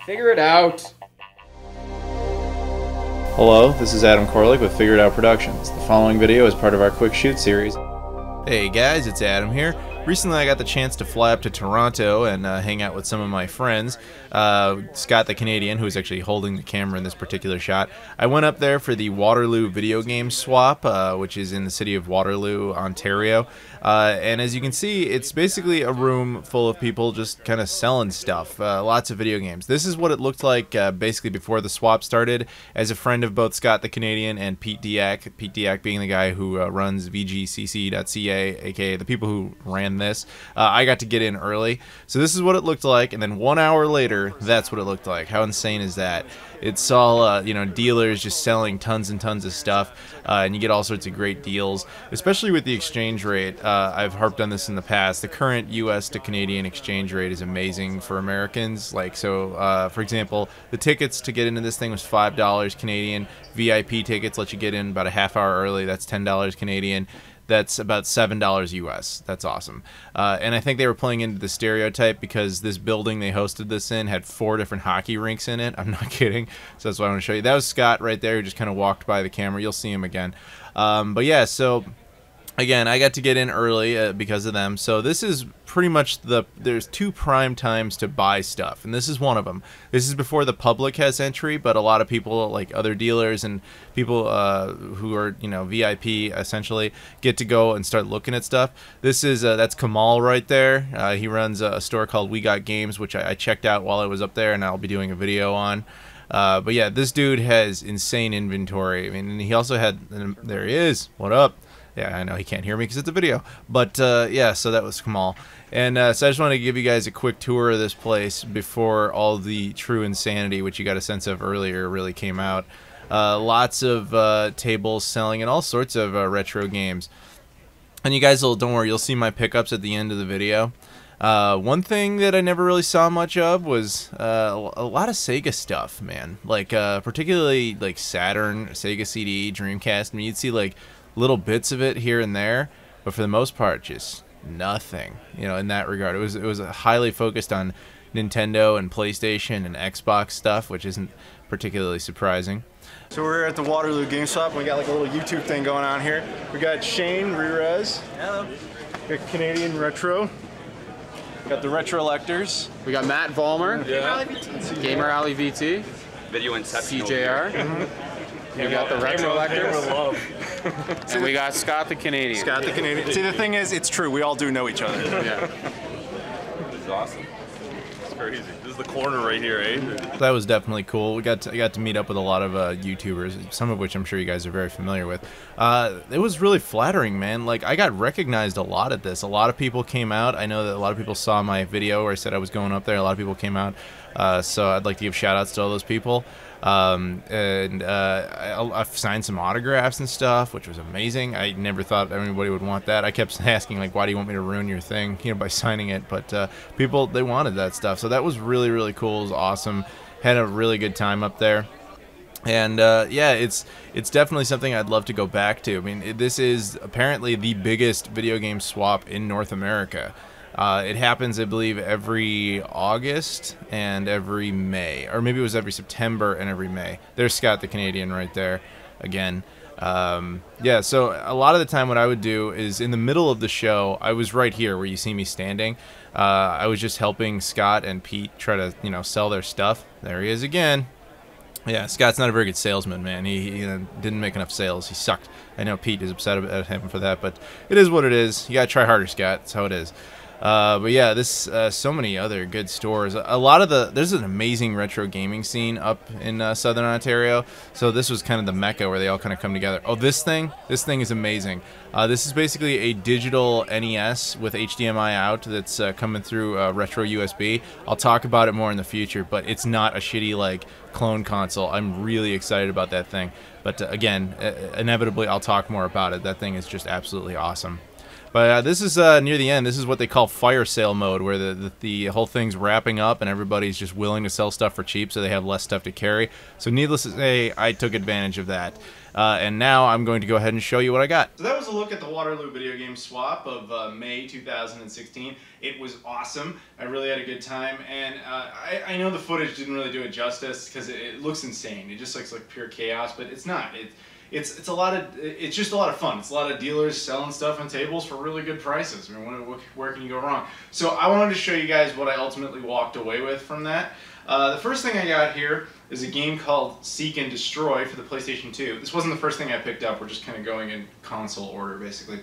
Figure it out. Hello, this is Adam Koralik with Figure It Out Productions. The following video is part of our Quick Shoot series. Hey guys, it's Adam here. Recently I got the chance to fly up to Toronto and hang out with some of my friends. Scott the Canadian, who is actually holding the camera in this particular shot. I went up there for the Waterloo video game swap, which is in the city of Waterloo, Ontario. And as you can see, it's basically a room full of people just kind of selling stuff. Lots of video games. This is what it looked like basically before the swap started. As a friend of both Scott the Canadian and Pete Diak being the guy who runs VGCC.ca, aka the people who ran this, I got to get in early. So this is what it looked like, and then 1 hour later, that's what it looked like. How insane is that? It's all, you know, dealers just selling tons and tons of stuff, and you get all sorts of great deals, especially with the exchange rate. I've harped on this in the past. The current U.S. to Canadian exchange rate is amazing for Americans. Like, so, for example, the tickets to get into this thing was $5 Canadian. VIP tickets let you get in about a half hour early. That's $10 Canadian. That's about $7 US. That's awesome. And I think they were playing into the stereotype because this building they hosted this in had 4 different hockey rinks in it. I'm not kidding. So that's what I want to show you. That was Scott right there who just kind of walked by the camera. You'll see him again. But yeah, so again, I got to get in early because of them. So this is pretty much there's 2 prime times to buy stuff, and this is one of them. This is before the public has entry, but a lot of people, like other dealers and people who are, you know, VIP essentially, get to go and start looking at stuff. This is that's Kamal right there. He runs a store called We Got Games, which I checked out while I was up there, and I'll be doing a video on. But yeah, this dude has insane inventory. I mean, and he also had, there he is. What up? Yeah, I know he can't hear me because it's a video. But yeah, so that was Kamal. And so I just wanted to give you guys a quick tour of this place before all the true insanity, which you got a sense of earlier, really came out. Lots of tables selling and all sorts of retro games. And you guys will, don't worry, you'll see my pickups at the end of the video. One thing that I never really saw much of was a lot of Sega stuff, man. Like particularly like Saturn, Sega CD, Dreamcast. I mean, you'd see like little bits of it here and there, but for the most part, just nothing. You know, in that regard, it was highly focused on Nintendo and PlayStation and Xbox stuff, which isn't particularly surprising. So we're at the Waterloo Game Swap, and we got like a little YouTube thing going on here. We got Shane, Rerez. Hello. We got Canadian Retro. We got the Retrollectors. We got Matt Vollmer. Yeah. Gamer Alley VT. Video Inception. SeeJayAre. We got the Retrollectors. And we got Scott the Canadian. Scott the Canadian. See, the thing is, it's true. We all do know each other. Yeah. This is awesome. It's crazy. This is the corner right here, eh? That was definitely cool. I got to meet up with a lot of YouTubers, some of which I'm sure you guys are very familiar with. It was really flattering, man. Like, I got recognized a lot at this. A lot of people came out. I know that a lot of people saw my video where I said I was going up there. A lot of people came out. So I'd like to give shout outs to all those people. I've signed some autographs and stuff, which was amazing. I never thought anybody would want that. I kept asking, like, why do you want me to ruin your thing, you know, by signing it? But people, they wanted that stuff. So that was really, really cool. It was awesome. Had a really good time up there. And yeah, it's definitely something I'd love to go back to. I mean, this is apparently the biggest video game swap in North America. It happens, I believe, every August and every May, or maybe it was every September and every May. There's Scott the Canadian right there again. Yeah, so a lot of the time what I would do is in the middle of the show, I was right here where you see me standing. I was just helping Scott and Pete try to, you know, sell their stuff. There he is again. Yeah, Scott's not a very good salesman, man. He didn't make enough sales. He sucked. I know Pete is upset at him for that, but it is what it is. You gotta try harder, Scott. That's how it is. But yeah, this so many other good stores. A lot of there's an amazing retro gaming scene up in Southern Ontario. So this was kind of the mecca where they all kind of come together. Oh, this thing is amazing. This is basically a digital NES with HDMI out that's coming through retro USB. I'll talk about it more in the future, but it's not a shitty like clone console. I'm really excited about that thing. But again, inevitably I'll talk more about it. That thing is just absolutely awesome. But this is near the end. This is what they call fire sale mode, where the whole thing's wrapping up and everybody's just willing to sell stuff for cheap so they have less stuff to carry. So needless to say, I took advantage of that. And now I'm going to go ahead and show you what I got. So that was a look at the Waterloo video game swap of May 2016. It was awesome. I really had a good time, and I know the footage didn't really do it justice because it looks insane. It just looks like pure chaos, but it's not. It's just a lot of fun. It's a lot of dealers selling stuff on tables for really good prices. I mean, where can you go wrong? So I wanted to show you guys what I ultimately walked away with from that. The first thing I got here is a game called Seek and Destroy for the PlayStation 2. This wasn't the first thing I picked up. We're just kind of going in console order, basically.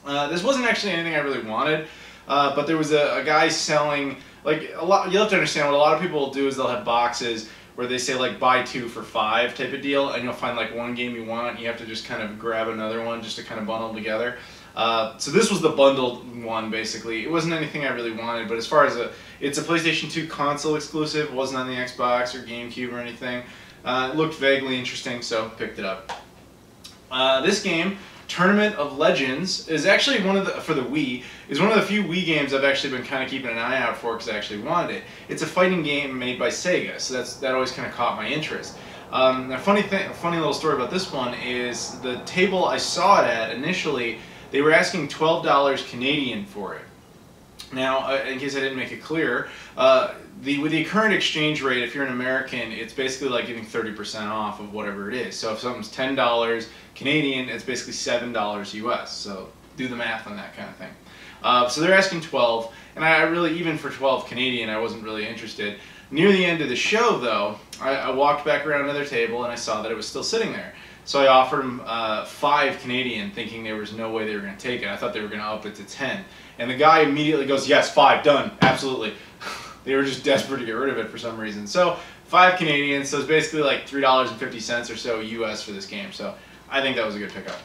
This wasn't actually anything I really wanted, but there was a guy selling, like, a lot. You'll have to understand what a lot of people will do is they'll have boxes where they say like buy 2 for 5 type of deal, and you'll find like one game you want, and you have to just kind of grab another one just to kind of bundle them together. So this was the bundled one, basically. It wasn't anything I really wanted, but as far as it's a PlayStation 2 console exclusive, it wasn't on the Xbox or GameCube or anything. It looked vaguely interesting, so picked it up. This game, Tournament of Legends, is actually for the Wii, is one of the few Wii games I've actually been kind of keeping an eye out for because I actually wanted it. It's a fighting game made by Sega, so that always kind of caught my interest. A funny little story about this one is the table I saw it at initially, they were asking $12 Canadian for it. Now, in case I didn't make it clear, with the current exchange rate, if you're an American, it's basically like getting 30% off of whatever it is. So if something's $10 Canadian, it's basically $7 US. So do the math on that kind of thing. So they're asking 12, and I really, even for 12 Canadian, I wasn't really interested. Near the end of the show, though, I walked back around another table and I saw that it was still sitting there. So I offered them 5 Canadian, thinking there was no way they were going to take it. I thought they were going to up it to 10. And the guy immediately goes, yes, 5, done, absolutely. They were just desperate to get rid of it for some reason. So 5 Canadian, so it's basically like $3.50 or so US for this game. So I think that was a good pickup.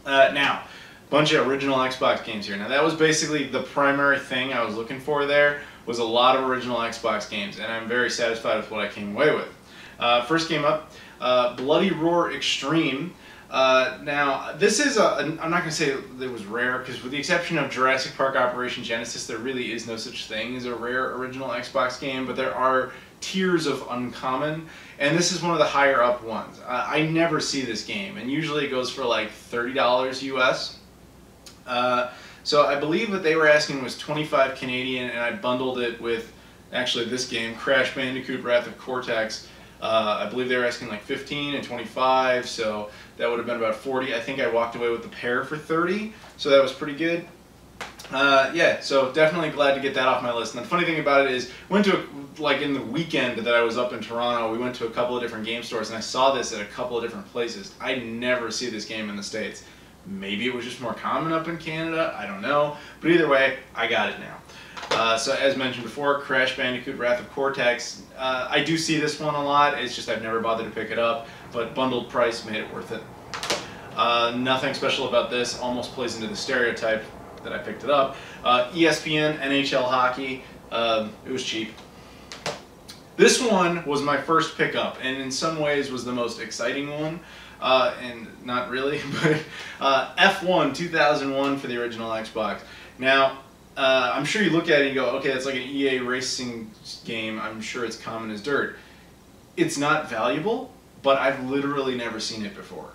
Now, bunch of original Xbox games here. Now that was basically the primary thing I was looking for there, was a lot of original Xbox games, and I'm very satisfied with what I came away with. First game up, Bloody Roar Extreme. Now, this is I'm not going to say it was rare, because with the exception of Jurassic Park Operation Genesis, there really is no such thing as a rare original Xbox game, but there are tiers of uncommon, and this is one of the higher up ones. I never see this game, and usually it goes for like $30 US. So I believe that they were asking was 25 Canadian, and I bundled it with, actually this game, Crash Bandicoot Wrath of Cortex. I believe they were asking like 15 and 25, so that would have been about 40. I think I walked away with the pair for 30, so that was pretty good. Yeah, so definitely glad to get that off my list. And the funny thing about it is, went to like in the weekend that I was up in Toronto, we went to a couple of different game stores, and I saw this at a couple of different places. I never see this game in the States. Maybe it was just more common up in Canada, I don't know. But either way, I got it now. So as mentioned before, Crash Bandicoot Wrath of Cortex. I do see this one a lot, it's just I've never bothered to pick it up, but bundled price made it worth it. Nothing special about this, almost plays into the stereotype that I picked it up. ESPN NHL Hockey, it was cheap. This one was my first pickup, and in some ways was the most exciting one. And not really, but F1 2001 for the original Xbox. Now, I'm sure you look at it and you go, okay, it's like an EA racing game, I'm sure it's common as dirt. It's not valuable, but I've literally never seen it before.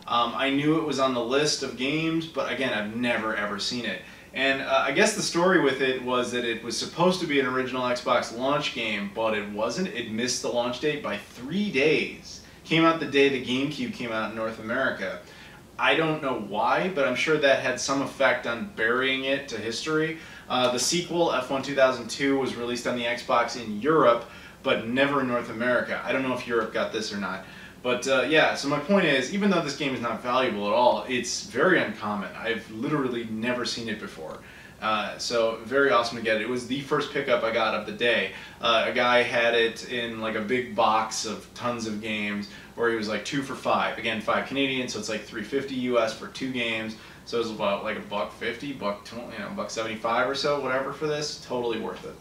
I knew it was on the list of games, but again, I've never ever seen it. And I guess the story with it was that it was supposed to be an original Xbox launch game, but it wasn't. It missed the launch date by 3 days. Came out the day the GameCube came out in North America. I don't know why, but I'm sure that had some effect on burying it to history. The sequel, F1 2002, was released on the Xbox in Europe, but never in North America. I don't know if Europe got this or not. But yeah, so my point is, even though this game is not valuable at all, it's very uncommon. I've literally never seen it before. So very awesome to get it. It was the first pickup I got of the day. A guy had it in like a big box of tons of games where he was like 2 for 5. Again, 5 Canadian, so it's like $3.50 US for 2 games. So it was about like $1.50, $1.75 or so, whatever for this. Totally worth it.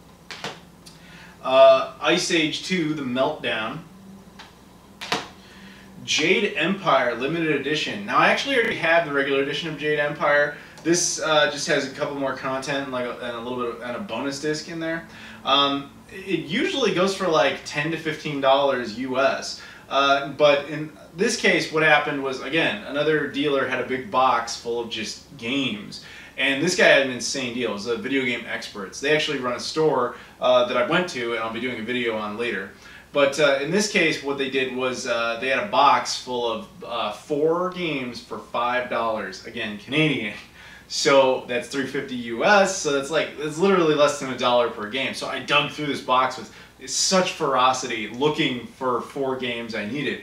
Ice Age 2: The Meltdown. Jade Empire Limited Edition. Now I actually already have the regular edition of Jade Empire, This just has a couple more content, like and a little bit and a bonus disc in there. It usually goes for like $10 to $15 US. But in this case, what happened was, again, another dealer had a big box full of just games. And this guy had an insane deal. It was Video Game Experts. They actually run a store that I went to, and I'll be doing a video on later. But in this case, what they did was they had a box full of 4 games for $5, again, Canadian. So that's $3.50 US, so that's literally less than $1 per game. So I dug through this box with such ferocity looking for 4 games I needed.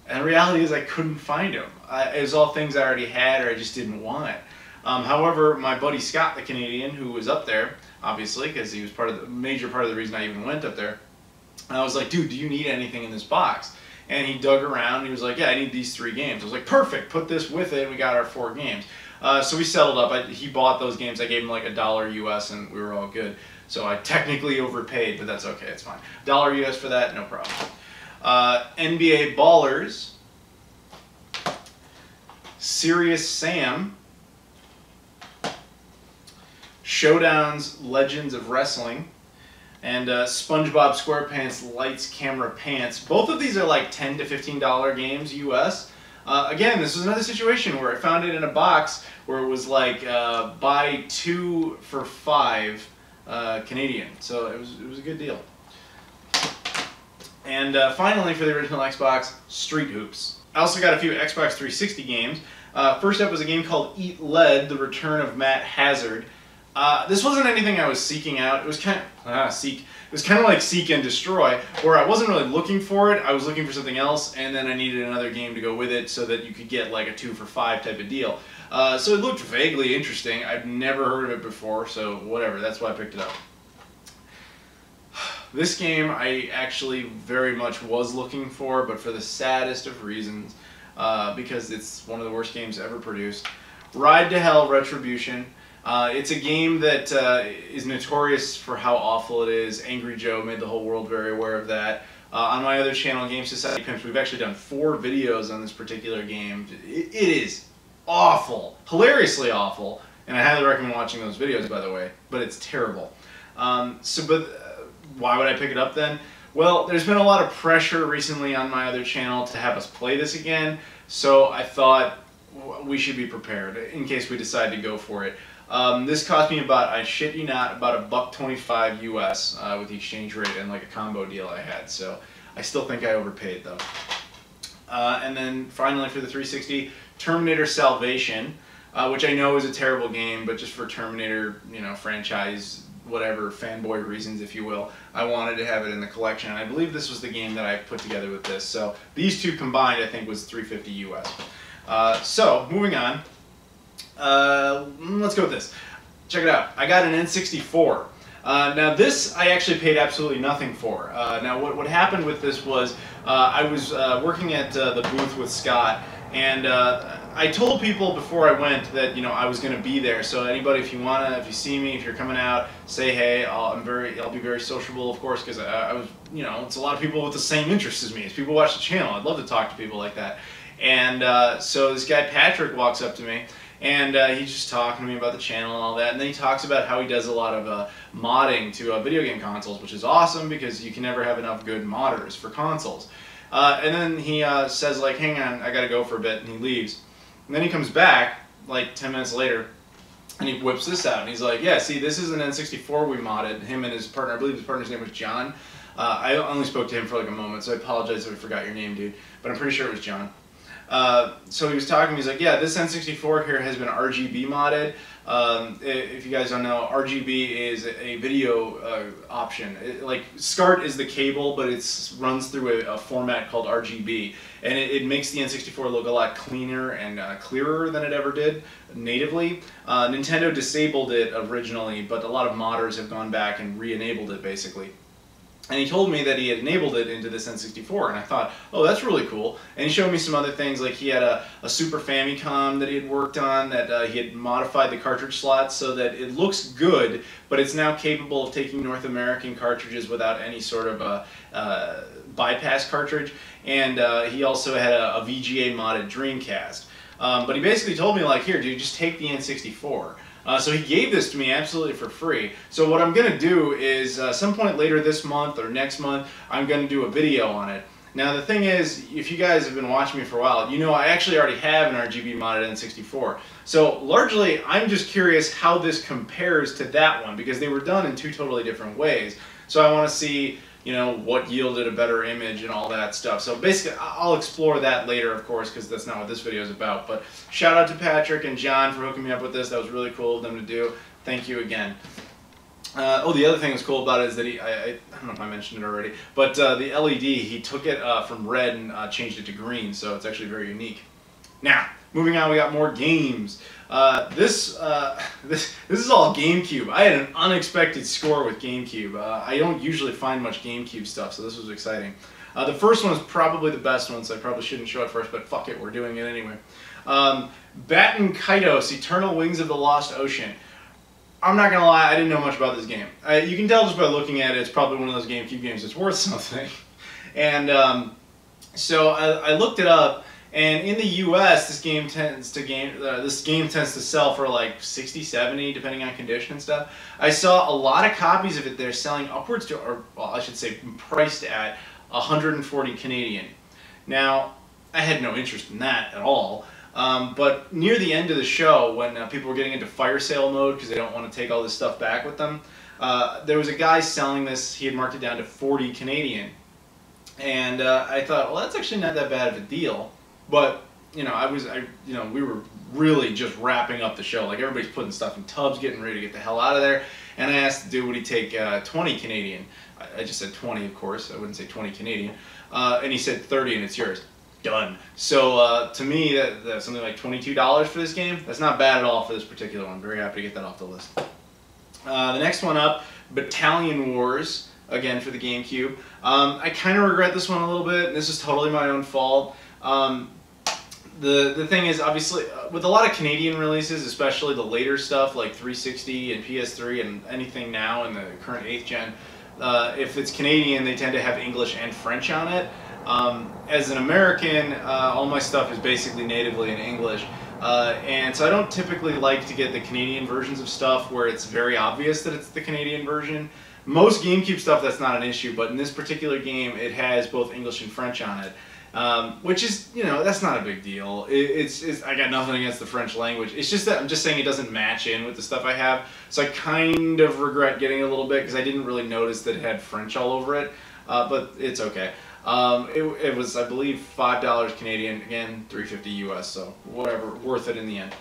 And the reality is I couldn't find them. It was all things I already had or I just didn't want. However, my buddy Scott, the Canadian, who was up there, obviously, because he was major part of the reason I even went up there, I was like, dude, do you need anything in this box? And he dug around and he was like, yeah, I need these 3 games. I was like, perfect, put this with it, and we got our 4 games. So we settled up. He bought those games. I gave him like $1 US and we were all good. So I technically overpaid, but that's okay, it's fine. $1 US for that, no problem. NBA Ballers, Serious Sam, Showdown's Legends of Wrestling, and SpongeBob SquarePants Lights Camera Pants. Both of these are like $10 to $15 games US. Again, this was another situation where I found it in a box where it was like buy 2 for $5 Canadian. So it was a good deal. And finally, for the original Xbox, Street Hoops. I also got a few Xbox 360 games. First up was a game called Eat Lead: The Return of Matt Hazard. This wasn't anything I was seeking out. It was kind of like Seek and Destroy, where I wasn't really looking for it. I was looking for something else, and then I needed another game to go with it so that you could get like a 2 for $5 type of deal. So it looked vaguely interesting. I've never heard of it before, so whatever. That's why I picked it up. This game I actually very much was looking for, but for the saddest of reasons, because it's one of the worst games ever produced. Ride to Hell Retribution. It's a game that is notorious for how awful it is. Angry Joe made the whole world very aware of that. On my other channel, Game Society Pimps, we've actually done 4 videos on this particular game. It is awful, hilariously awful, and I highly recommend watching those videos, by the way, but it's terrible. Why would I pick it up then? Well, there's been a lot of pressure recently on my other channel to have us play this again, so I thought we should be prepared in case we decide to go for it. This cost me about, I shit you not, about $1.25 US with the exchange rate and like a combo deal I had, so I still think I overpaid though. And then finally for the 360, Terminator Salvation, which I know is a terrible game, but just for Terminator, you know, franchise, whatever, fanboy reasons, if you will, I wanted to have it in the collection. And I believe this was the game that I put together with this. So these 2 combined, I think, was $3.50 US. So moving on, let's go with this. Check it out. I got an N64. Now this I actually paid absolutely nothing for. Now what happened with this was I was working at the booth with Scott, and I told people before I went that, you know, I was going to be there. So anybody, if you see me, if you're coming out, say hey. I'll be very sociable, of course, because I was, you know, it's a lot of people with the same interests as me. As people watch the channel, I'd love to talk to people like that. And so this guy Patrick walks up to me, and he's just talking to me about the channel and all that. And then he talks about how he does a lot of modding to video game consoles, which is awesome because you can never have enough good modders for consoles. And then he says, like, hang on, I gotta go for a bit, and he leaves. And then he comes back, like 10 minutes later, and he whips this out, and he's like, yeah, see, this is an N64 we modded, him and his partner. I believe his partner's name was John. I only spoke to him for like a moment, so I apologize if I forgot your name, dude, but I'm pretty sure it was John. So he was talking, he's like, yeah, this N64 here has been RGB modded. If you guys don't know, RGB is a video option. Like, SCART is the cable, but it runs through a format called RGB. And it makes the N64 look a lot cleaner and clearer than it ever did natively. Nintendo disabled it originally, but a lot of modders have gone back and re-enabled it, basically. And he told me that he had enabled it into this N64, and I thought, oh, that's really cool. And he showed me some other things, like he had a Super Famicom that he had worked on, that he had modified the cartridge slots so that it looks good, but it's now capable of taking North American cartridges without any sort of bypass cartridge. And he also had a VGA modded Dreamcast. But he basically told me, like, here, dude, just take the N64. So he gave this to me absolutely for free. So what I'm going to do is, some point later this month or next month, I'm going to do a video on it. Now the thing is, if you guys have been watching me for a while, you know I actually already have an RGB modded N64. So largely, I'm just curious how this compares to that one, because they were done in two totally different ways. So I want to see, you know, what yielded a better image and all that stuff. So basically, I'll explore that later, of course, because that's not what this video is about. But shout out to Patrick and John for hooking me up with this. That was really cool of them to do. Thank you again. Oh, the other thing that's cool about it is that I don't know if I mentioned it already, but the LED, he took it from red and changed it to green, so it's actually very unique. Now, moving on, we got more games. This is all GameCube. I had an unexpected score with GameCube. I don't usually find much GameCube stuff, so this was exciting. The first one is probably the best one, so I probably shouldn't show it first, but fuck it, we're doing it anyway. Batten Kaitos, Eternal Wings of the Lost Ocean. I'm not gonna lie, I didn't know much about this game. You can tell just by looking at it, it's probably one of those GameCube games that's worth something. And so I looked it up, and in the U.S., this game tends to sell for like 60, 70, depending on condition and stuff. I saw a lot of copies of it there selling upwards to, or well, I should say, priced at 140 Canadian. Now, I had no interest in that at all. But near the end of the show, when people were getting into fire sale mode because they don't want to take all this stuff back with them, there was a guy selling this. He had marked it down to 40 Canadian, and I thought, well, that's actually not that bad of a deal. But you know, we were really just wrapping up the show. Like everybody's putting stuff in tubs, getting ready to get the hell out of there. And I asked the dude, would he take 20 Canadian? I just said 20, of course. I wouldn't say 20 Canadian. And he said 30, and it's yours. Done. So to me, that's something like $22 for this game. That's not bad at all for this particular one. I'm very happy to get that off the list. The next one up, Battalion Wars, again for the GameCube. I kind of regret this one a little bit, and this is totally my own fault. The thing is, obviously, with a lot of Canadian releases, especially the later stuff like 360 and PS3 and anything now in the current 8th gen, if it's Canadian, they tend to have English and French on it. As an American, all my stuff is basically natively in English, and so I don't typically like to get the Canadian versions of stuff where it's very obvious that it's the Canadian version. Most GameCube stuff, that's not an issue, but in this particular game, it has both English and French on it, which is, you know, that's not a big deal. I got nothing against the French language. It's just that I'm just saying it doesn't match in with the stuff I have, so I kind of regret getting it a little bit because I didn't really notice that it had French all over it, but it's okay. It was, I believe, $5 Canadian, again, $3.50 US, so whatever, worth it in the end.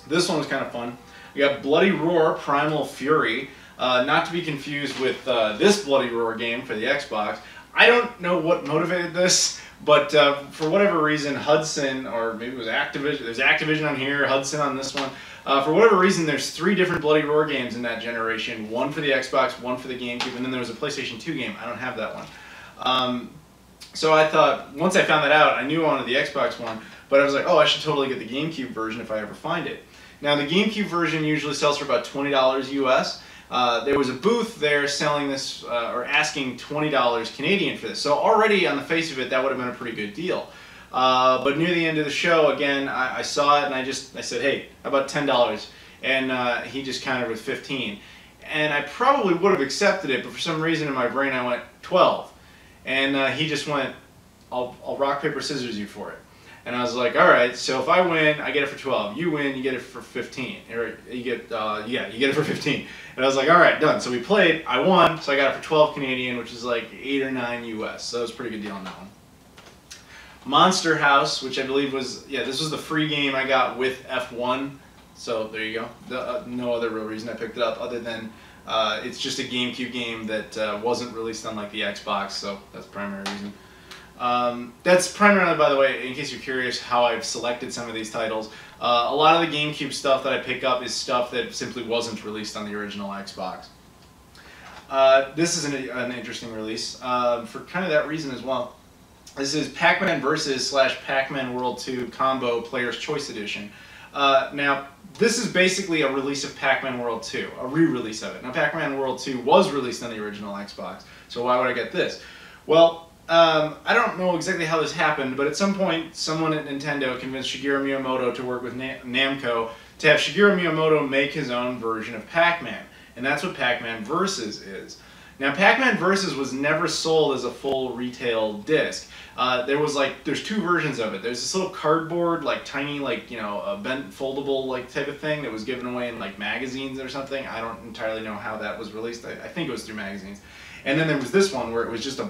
This one was kind of fun. We got Bloody Roar Primal Fury, not to be confused with this Bloody Roar game for the Xbox. I don't know what motivated this, but for whatever reason, Hudson, or maybe it was Activision, there's Activision on here, Hudson on this one. For whatever reason, there's 3 different Bloody Roar games in that generation, one for the Xbox, one for the GameCube, and then there was a PlayStation 2 game. I don't have that one. So I thought, once I found that out, I knew I wanted the Xbox one, but I was like, oh, I should totally get the GameCube version if I ever find it. Now, the GameCube version usually sells for about $20 US. There was a booth there selling this, or asking $20 Canadian for this. So already on the face of it, that would have been a pretty good deal. But near the end of the show, again, I saw it and I said, hey, how about $10? And he just countered with 15. And I probably would have accepted it, but for some reason in my brain I went 12. And he just went, I'll rock, paper, scissors you for it. And I was like, all right, so if I win, I get it for 12. You win, you get it for 15. Or you get it for 15. And I was like, all right, done. So we played, I won, so I got it for 12 Canadian, which is like 8 or 9 US. So that was a pretty good deal on that one. Monster House, which I believe was, yeah, this was the free game I got with F1. So there you go. No other real reason I picked it up other than it's just a GameCube game that wasn't released on like the Xbox, so that's the primary reason. That's primarily, by the way, in case you're curious how I've selected some of these titles. A lot of the GameCube stuff that I pick up is stuff that simply wasn't released on the original Xbox. This is an interesting release for kind of that reason as well. This is PacMan vs. / PacMan World 2 Combo Player's Choice Edition. Now, this is basically a release of PacMan World 2, a re-release of it. Now, PacMan World 2 was released on the original Xbox, so why would I get this? Well, I don't know exactly how this happened, but at some point, someone at Nintendo convinced Shigeru Miyamoto to work with Namco to have Shigeru Miyamoto make his own version of Pac-Man. And that's what Pac-Man Versus is. Now, Pac-Man Versus was never sold as a full retail disc. There's two versions of it. There's this little cardboard, like tiny, like, you know, a bent foldable like type of thing that was given away in like magazines or something. I don't entirely know how that was released. I think it was through magazines. And then there was this one where it was just a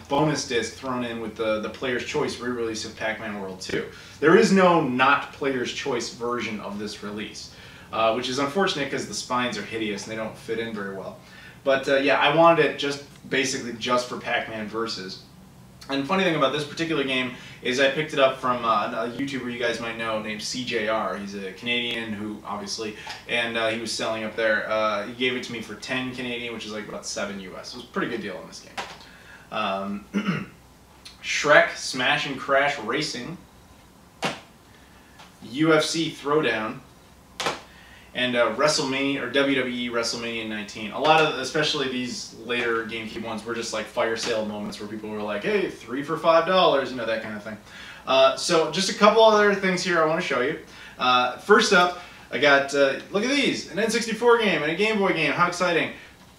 bonus disc thrown in with the Player's Choice re-release of Pac-Man World 2. There is no not Player's Choice version of this release, which is unfortunate because the spines are hideous and they don't fit in very well. But yeah, I wanted it basically just for Pac-Man Versus. And the funny thing about this particular game is I picked it up from a YouTuber you guys might know named SeeJayAre. He's a Canadian who, obviously, and he was selling up there. He gave it to me for 10 Canadian, which is like about 7 US. It was a pretty good deal on this game. Shrek Smash and Crash Racing, UFC Throwdown, and WrestleMania, or WWE WrestleMania 19. A lot of, especially these later GameCube ones, were just like fire sale moments where people were like, hey, 3 for $5, you know, that kind of thing. So just a couple other things here I want to show you. First up, I got, look at these, an N64 game and a Game Boy game. How exciting.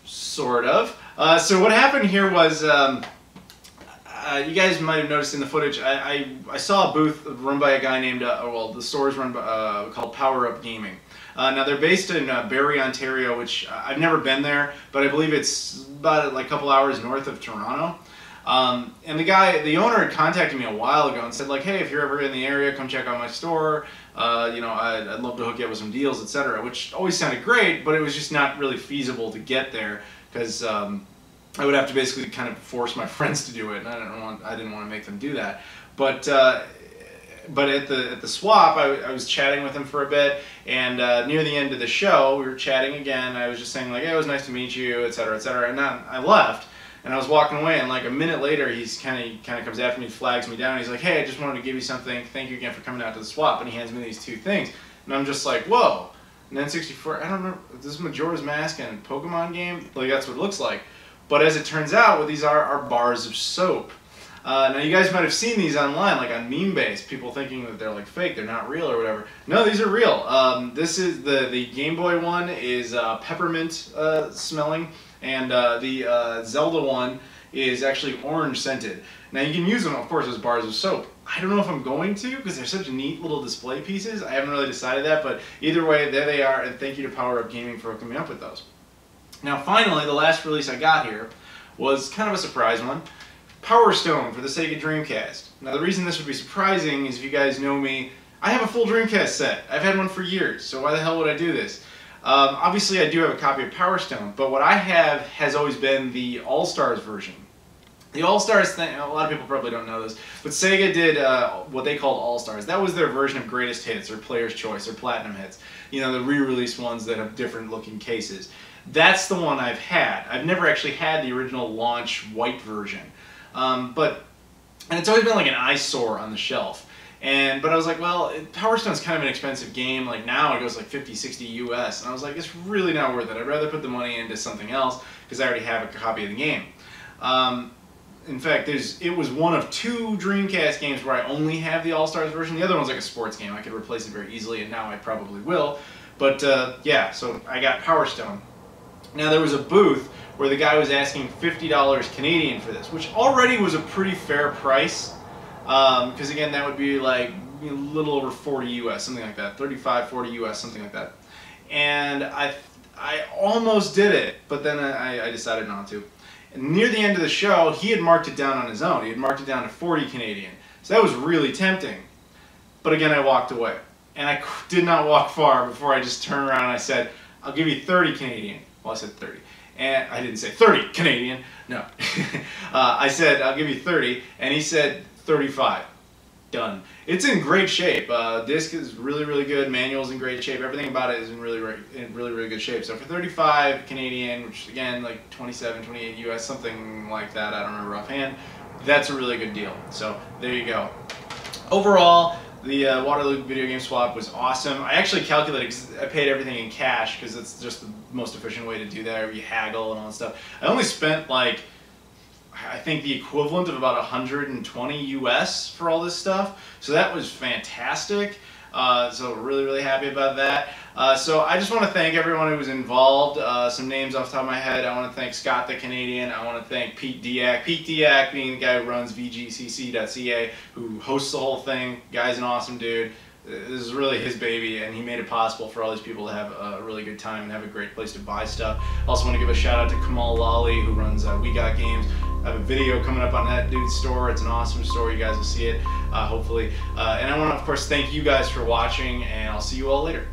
Sort of. So what happened here was, you guys might have noticed in the footage, I saw a booth run by a guy named, well, the store is run by, called Power Up Gaming. Now they're based in Barrie, Ontario, which I've never been there, but I believe it's about like a couple hours north of Toronto. And the owner had contacted me a while ago and said like, hey, if you're ever in the area, come check out my store. You know, I'd love to hook you up with some deals, etc. Which always sounded great, but it was just not really feasible to get there because I would have to basically kind of force my friends to do it, and I didn't want to make them do that. But at the swap, I was chatting with him for a bit, and near the end of the show, we were chatting again. I was just saying like, hey, it was nice to meet you, etc., etc. And then I left, and I was walking away, and like a minute later, he's kind of comes after me, flags me down. He's like, hey, I just wanted to give you something. Thank you again for coming out to the swap. And he hands me these two things, and I'm just like, whoa. And then 64, I don't remember, this is Majora's Mask and Pokemon game. Like that's what it looks like. But as it turns out, what these are bars of soap. Now you guys might have seen these online, like on meme-based, people thinking that they're like fake, they're not real or whatever. No, these are real. This is the Game Boy one is peppermint smelling, and the Zelda one is actually orange scented. Now you can use them, of course, as bars of soap. I don't know if I'm going to, because they're such neat little display pieces. I haven't really decided that, but either way, there they are, and thank you to Power Up Gaming for hooking me up with those. Now finally, the last release I got here was kind of a surprise one. Power Stone for the Sega Dreamcast. Now the reason this would be surprising is if you guys know me, I have a full Dreamcast set. I've had one for years, so why the hell would I do this? Obviously I do have a copy of Power Stone, but what I have has always been the All-Stars version. The All-Stars thing, a lot of people probably don't know this, but Sega did what they called All-Stars. That was their version of Greatest Hits, or Player's Choice, or Platinum Hits. You know, the re-release ones that have different looking cases. That's the one I've had. I've never actually had the original launch white version. And it's always been like an eyesore on the shelf. But I was like, well, Power Stone's kind of an expensive game. Like now it goes like 50, 60 US. And I was like, it's really not worth it. I'd rather put the money into something else because I already have a copy of the game. In fact, it was one of 2 Dreamcast games where I only have the All-Stars version. The other one's like a sports game. I could replace it very easily, and now I probably will. But yeah, so I got Power Stone. Now there was a booth where the guy was asking $50 Canadian for this, which already was a pretty fair price. Because again, that would be like a little over 40 US, something like that. 35, 40 US, something like that. And I almost did it, but then I decided not to. And near the end of the show, he had marked it down on his own. He had marked it down to 40 Canadian. So that was really tempting. But again, I walked away. And I did not walk far before I just turned around and I said, I'll give you 30 Canadian. Well, I said 30. And I didn't say 30 Canadian. No. I said, I'll give you 30. And he said 35. Done. It's in great shape. Disc is really, really good. Manual's in great shape. Everything about it is in really, really good shape. So for 35 Canadian, which again, like 27, 28 US, something like that, I don't remember offhand, that's a really good deal. So there you go. Overall, the Waterloo video game swap was awesome. I actually calculated, because I paid everything in cash, because it's just the most efficient way to do that. You haggle and all that stuff. I only spent like, I think the equivalent of about 120 US for all this stuff. So that was fantastic. So really happy about that. So I just want to thank everyone who was involved. Some names off the top of my head. I want to thank Scott the Canadian. I want to thank Pete Diak. Pete Diak being the guy who runs VGCC.ca, who hosts the whole thing. Guy's an awesome dude. This is really his baby, and he made it possible for all these people to have a really good time and have a great place to buy stuff. I also want to give a shout out to Kamal Lally, who runs We Got Games. I have a video coming up on that dude's store. It's an awesome store. You guys will see it, hopefully. And I want to, of course, thank you guys for watching, and I'll see you all later.